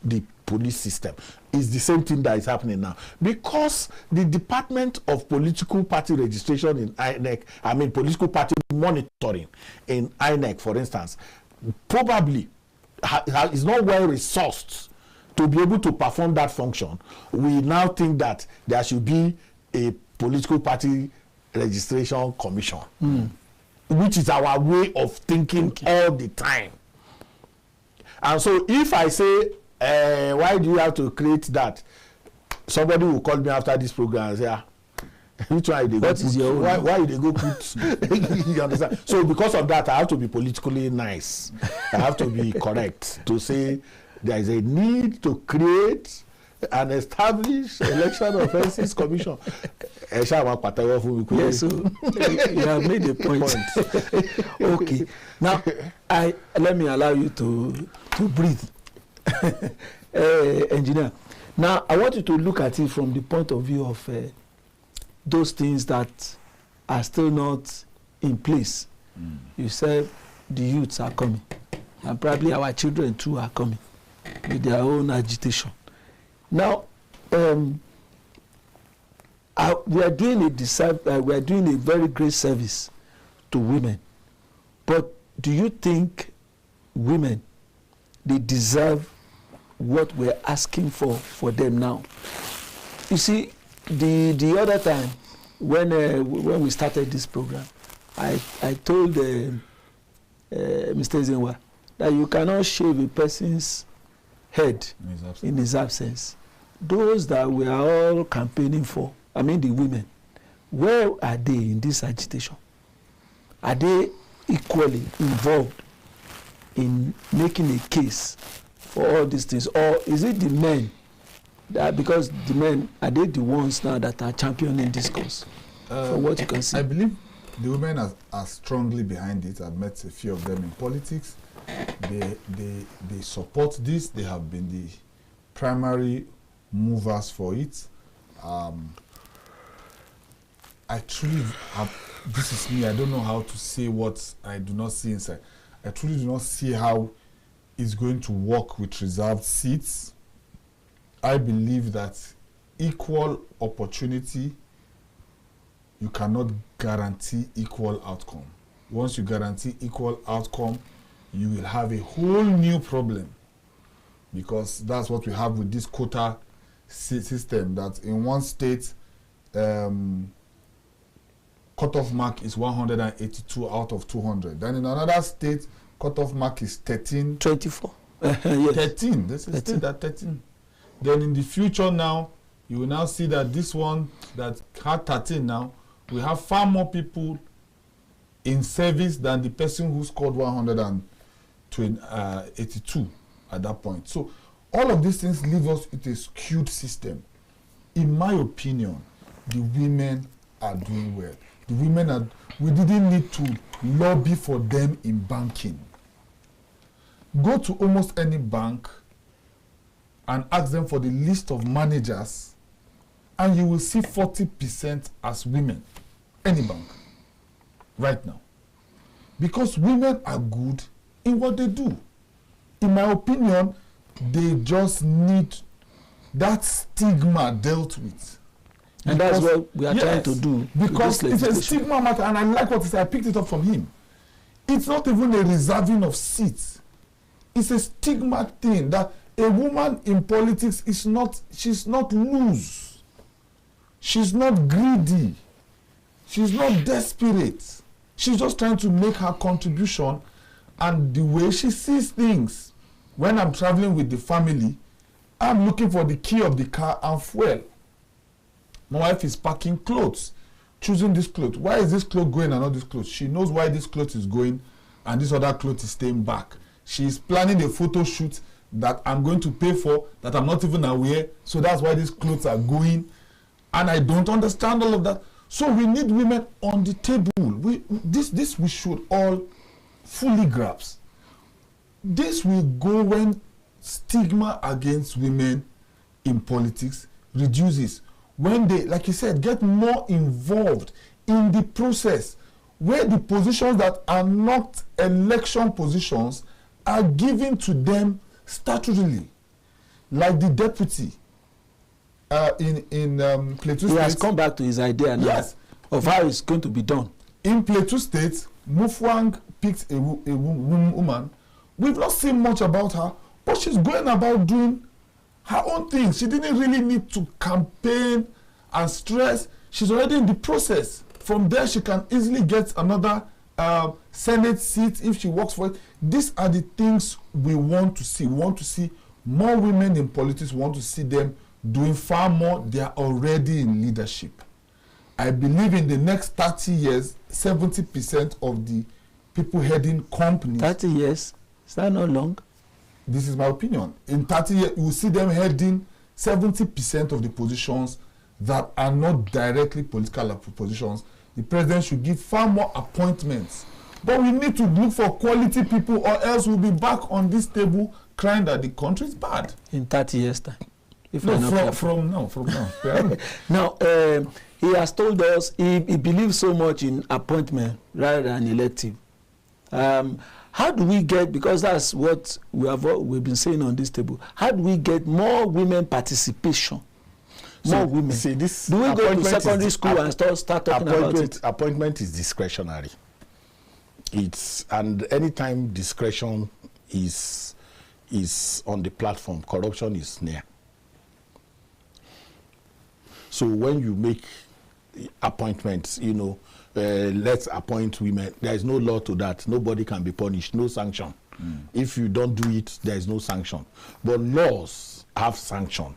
the police system. It's the same thing that is happening now, because the Department of Political Party Registration in INEC, political party monitoring in INEC, for instance, probably is not well resourced to be able to perform that function. We now think that there should be a political party registration commission, which is our way of thinking all the time. And so if I say, why do you have to create that? Somebody will call me after this program and say, which one they go put? Why they go put? You understand? So because of that, I have to be politically nice. I have to be correct to say there is a need to create an established election offenses commission. Yes, so you have made a point. Okay. Now, let me allow you to breathe. Engineer. Now, I want you to look at it from the point of view of those things that are still not in place. You said the youths are coming, and probably our children too are coming with their own agitation. Now, we are doing a very great service to women, but do you think women, they deserve what we're asking for them now? You see, the other time when we started this program, I told Mr. Zenwa that you cannot shave a person's head in his absence. Those that we are all campaigning for, the women, where are they in this agitation? Are they equally involved in making a case for all these things, or is it the men? That because the men, are they the ones now that are championing this cause? From what you can see, I believe the women are strongly behind it. I've met a few of them in politics. They support this. They have been the primary movers for it. I truly have, this is me, I don't know how to say what I do not see inside. I truly do not see how it's going to work with reserved seats. I believe that equal opportunity, you cannot guarantee equal outcome. Once you guarantee equal outcome, you will have a whole new problem, because that's what we have with this quota system, that in one state, cutoff mark is 182 out of 200. Then in another state, cutoff mark is 13. 24. Yes. 13. This is state at 13. Then in the future now, you will now see that this one that had 13 now, we have far more people in service than the person who scored 182 at that point. So all of these things leave us with a skewed system. In my opinion, the women are doing well. The women we didn't need to lobby for them in banking. Go to almost any bank and ask them for the list of managers, and you will see 40% as women. Any bank. Right now. Because women are good in what they do. In my opinion, they just need that stigma dealt with. And that's what we are trying to do. Because it's a stigma matter, and I like what he said. I picked it up from him. It's not even a reserving of seats. It's a stigma thing that a woman in politics is not, she's not loose. She's not greedy. She's not desperate. She's just trying to make her contribution, and the way she sees things. When I'm traveling with the family, I'm looking for the key of the car and fuel. My wife is packing clothes, choosing this clothes. Why is this clothes going and not this clothes? She knows why this clothes is going and this other clothes is staying back. She is planning a photo shoot that I'm going to pay for, that I'm not even aware. So that's why these clothes are going. And I don't understand all of that. So we need women on the table. This we should all fully grasp. This will go when stigma against women in politics reduces. When they, like you said, get more involved in the process, where the positions that are not election positions are given to them statutorily, like the deputy in Plateau State. He has come back to his idea now. Yes. Of how it's going to be done. In Plateau State, Mufwang picked a woman. We've not seen much about her, but she's going about doing her own thing. She didn't really need to campaign and stress. She's already in the process. From there, she can easily get another Senate seat if she works for it. These are the things we want to see. We want to see more women in politics. We want to see them doing far more. They are already in leadership. I believe in the next 30 years, 70% of the people heading companies. 30 years? Is that not long? This is my opinion. In 30 years, you will see them heading 70% of the positions that are not directly political positions. The president should give far more appointments. But we need to look for quality people, or else we'll be back on this table crying that the country is bad. In 30 years' time? If no, from now. Now, he has told us he believes so much in appointment rather than elective. How do we get, because that's what we've been saying on this table, how do we get more women participation? More women. See, this do we go to secondary school and start talking about it? Appointment is discretionary. And anytime discretion is on the platform, corruption is near. So when you make appointments, let's appoint women, there is no law to that. Nobody can be punished, no sanction. If you don't do it, there is no sanction. But laws have sanction.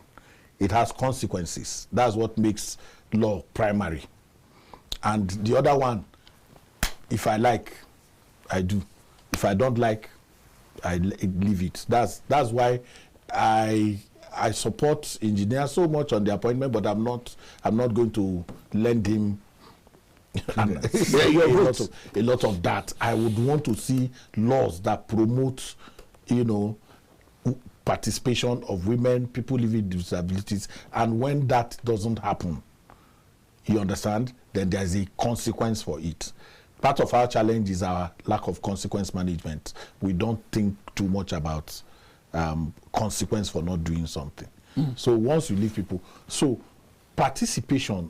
It has consequences. That's what makes law primary. And the other one, if I like, I do. If I don't like, I leave it. That's why I support engineer so much on the appointment, but I'm not going to lend him a lot of that. I would want to see laws that promote, participation of women, people living with disabilities, and when that doesn't happen, you understand, then there's a consequence for it. Part of our challenge is our lack of consequence management. We don't think too much about consequence for not doing something. So once you leave people, so participation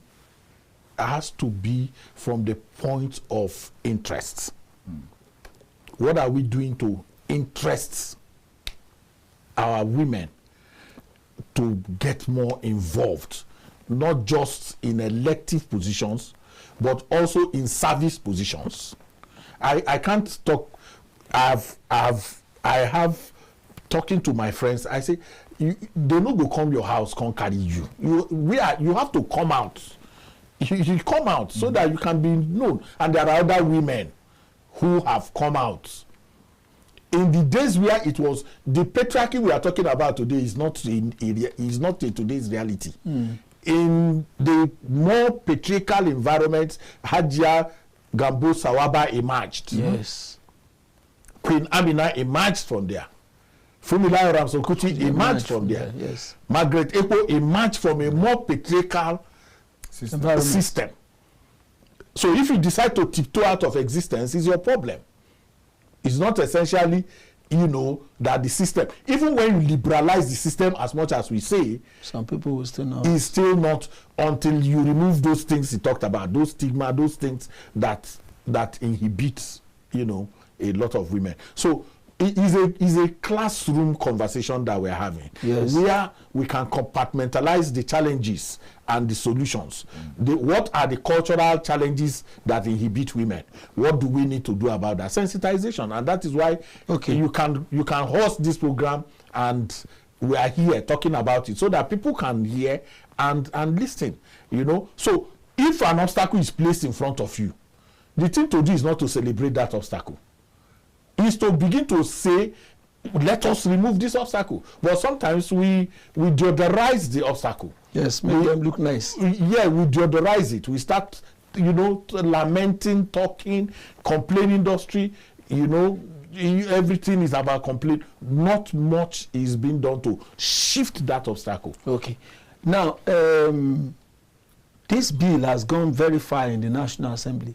has to be from the point of interest. What are we doing to interest our women to get more involved, not just in elective positions, but also in service positions? I can't talk. I have talking to my friends. I say, they no go come your house, come carry you. You have to come out. You come out so that you can be known. And there are other women who have come out. In the days where it was the patriarchy we are talking about today is not in today's reality. In the more patriarchal environments, Hajia Gambo Sawaba emerged. Yes. Queen Amina emerged from there. Funmilayo Ramsokuti emerged from there. Yes. Margaret Ekpo emerged from a more patriarchal system. So if you decide to tiptoe out of existence, it's your problem. It's not essentially, that the system, even when you liberalize the system as much as we say, some people will still not. It's still not until you remove those things he talked about, those stigma, those things that inhibits, a lot of women. So it is a classroom conversation that we're having. Yes. Where we can compartmentalize the challenges and the solutions. What are the cultural challenges that inhibit women? What do we need to do about that? Sensitization, and that is why you can host this program, and we are here talking about it so that people can hear and listen. So if an obstacle is placed in front of you, the thing to do is not to celebrate that obstacle. Is to begin to say, let us remove this obstacle. But sometimes we deodorize the obstacle. Yes, make them look nice. We deodorize it. We start, lamenting, talking, complaint industry, everything is about complaint. Not much is being done to shift that obstacle. Okay. Now, this bill has gone very far in the National Assembly.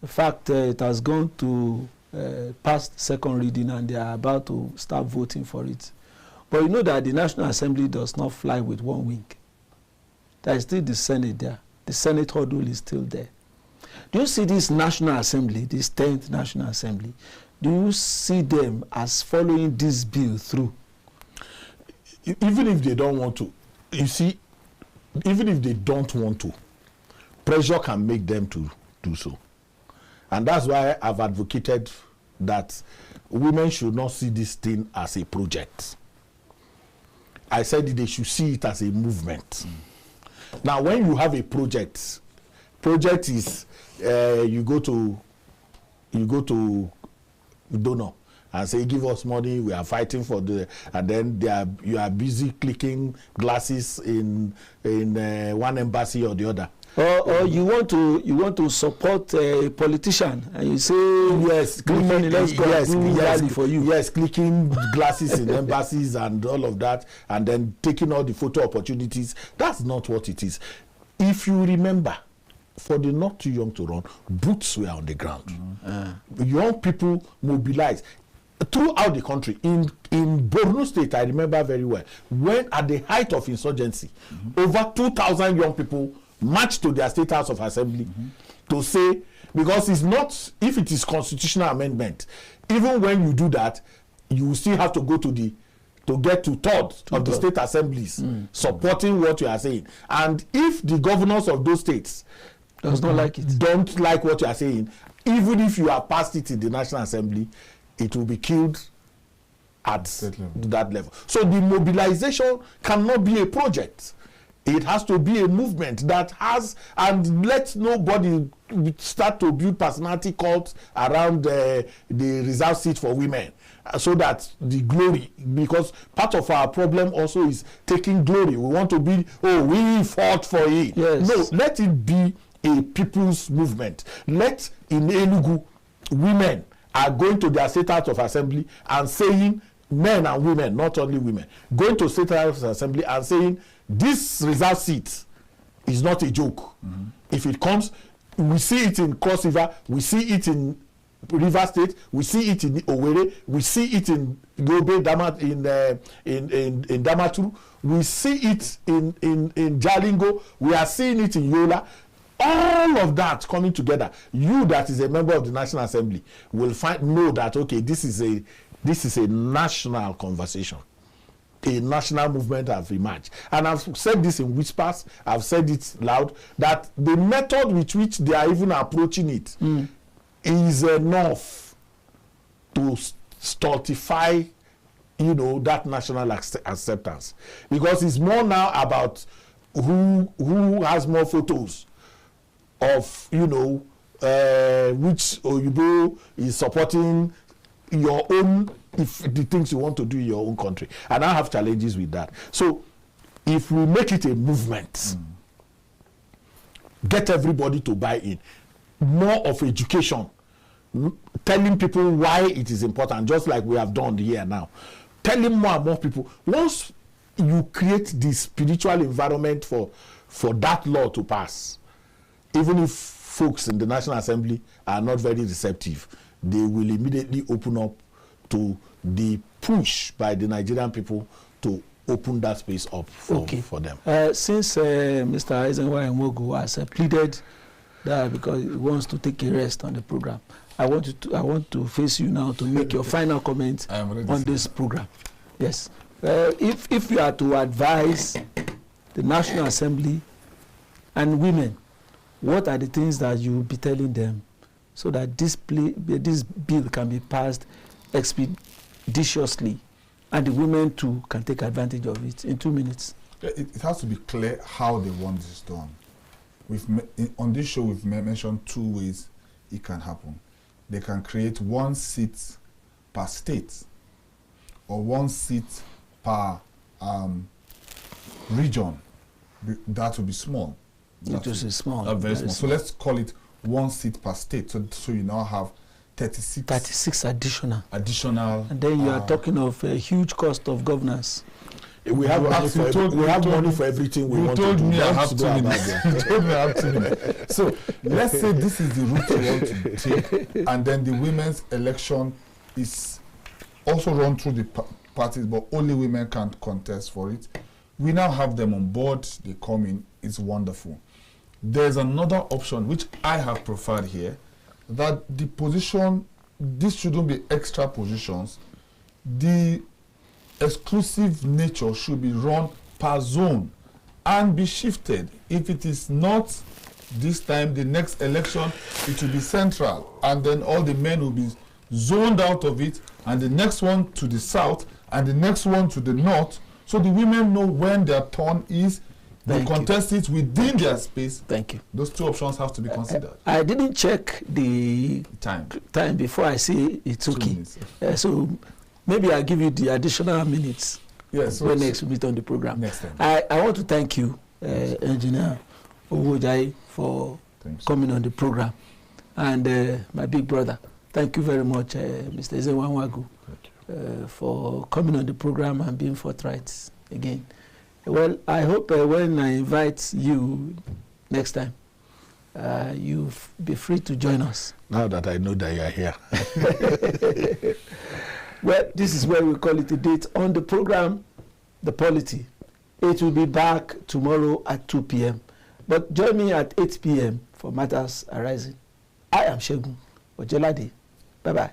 In fact, it has gone to passed second reading and they are about to start voting for it. But you know that the National Assembly does not fly with one wing. There is still the Senate there. The Senate hurdle is still there. Do you see this National Assembly, this 10th National Assembly, do you see them as following this bill through? Even if they don't want to, you see, even if they don't want to, pressure can make them to do so. And that's why I've advocated that women should not see this thing as a project. I said they should see it as a movement. Now, when you have a project is you go to donor and say, give us money, we are fighting for the, and then you are busy clicking glasses in one embassy or the other. Or you want to support a politician and you say, yes, clicking, let's go rally for you. Yes, clicking glasses in embassies and all of that, and then taking all the photo opportunities. That's not what it is. If you remember, for the not too young to run, boots were on the ground. Young people mobilized throughout the country. In Borno State, I remember very well, when at the height of insurgency, over 2,000 young people marched to their State House of Assembly to say, because it's not, if it is constitutional amendment, even when you do that, you still have to go to get to third of the state assemblies supporting what you are saying. And if the governors of those states don't like what you are saying, even if you have passed it in the National Assembly, it will be killed at that level. So the mobilization cannot be a project. It has to be a movement that has, and let nobody start to build personality cults around the reserve seat for women, so that the glory, because part of our problem also is taking glory. We want to be, we fought for it. Yes. No, let it be a people's movement. Let in Enugu, women are going to their State House of Assembly and saying, men and women, not only women, going to State House of Assembly and saying, this reserve seat is not a joke. If it comes, we see it in Cross River, we see it in River State, we see it in Owerri, we see it in Yobe, in Damaturu, we see it in Jalingo, we are seeing it in Yola. All of that coming together, you that is a member of the National Assembly will know that, okay, this is a national conversation. A national movement have emerged. And I've said this in whispers, I've said it loud, that the method with which they are even approaching it is enough to stultify, that national acceptance. Because it's more now about who has more photos of, which Oyibo is supporting your own, if the things you want to do in your own country. And I have challenges with that. So if we make it a movement, get everybody to buy in, more of education, telling people why it is important, just like we have done here now, telling more and more people. Once you create the spiritual environment for that law to pass, even if folks in the National Assembly are not very receptive, they will immediately open up to the push by the Nigerian people to open that space up for them. Since Mr. Eisenhower Nwogu has pleaded that because he wants to take a rest on the program, I want to face you now to make your final comment on this program. Yes. If you are to advise the National Assembly and women, what are the things that you will be telling them so that this bill can be passed expeditiously and the women too can take advantage of it in 2 minutes? It has to be clear how they want this done. On this show, we've mentioned 2 ways it can happen. They can create 1 seat per state or 1 seat per region. That will be small. It will be small. Very small. So let's call it 1 seat per state. So you now have 36 additional. And then you are talking of a huge cost of governance. We have money for everything we want to do. You told me I have 2 minutes. You told me I have 2 minutes. So let's say this is the route you want to take, and then the women's election is also run through the parties, but only women can contest for it. We now have them on board. They come in. It's wonderful. There's another option which I have preferred here, that the position, this shouldn't be extra positions. The exclusive nature should be run per zone and be shifted. If it is not this time, the next election, it will be central, and then all the men will be zoned out of it, and the next one to the south, and the next one to the north, so the women know when their turn is. They contest it within their space. Thank you. Those 2 options have to be considered. I didn't check the time before I say it's okay. So maybe I'll give you the additional minutes when next we meet on the program. Next time. I want to thank you, Engineer Owojai, for coming on the program. And my big brother, thank you very much, Mr. Ezenwanwagu, for coming on the program and being forthright again. Well, I hope when I invite you next time, you be free to join us. Now that I know that you are here. Well, this is where we call it a date on the program, The Polity. It will be back tomorrow at 2 p.m. But join me at 8 p.m. for Matters Arising. I am Segun Ojelade. Bye-bye.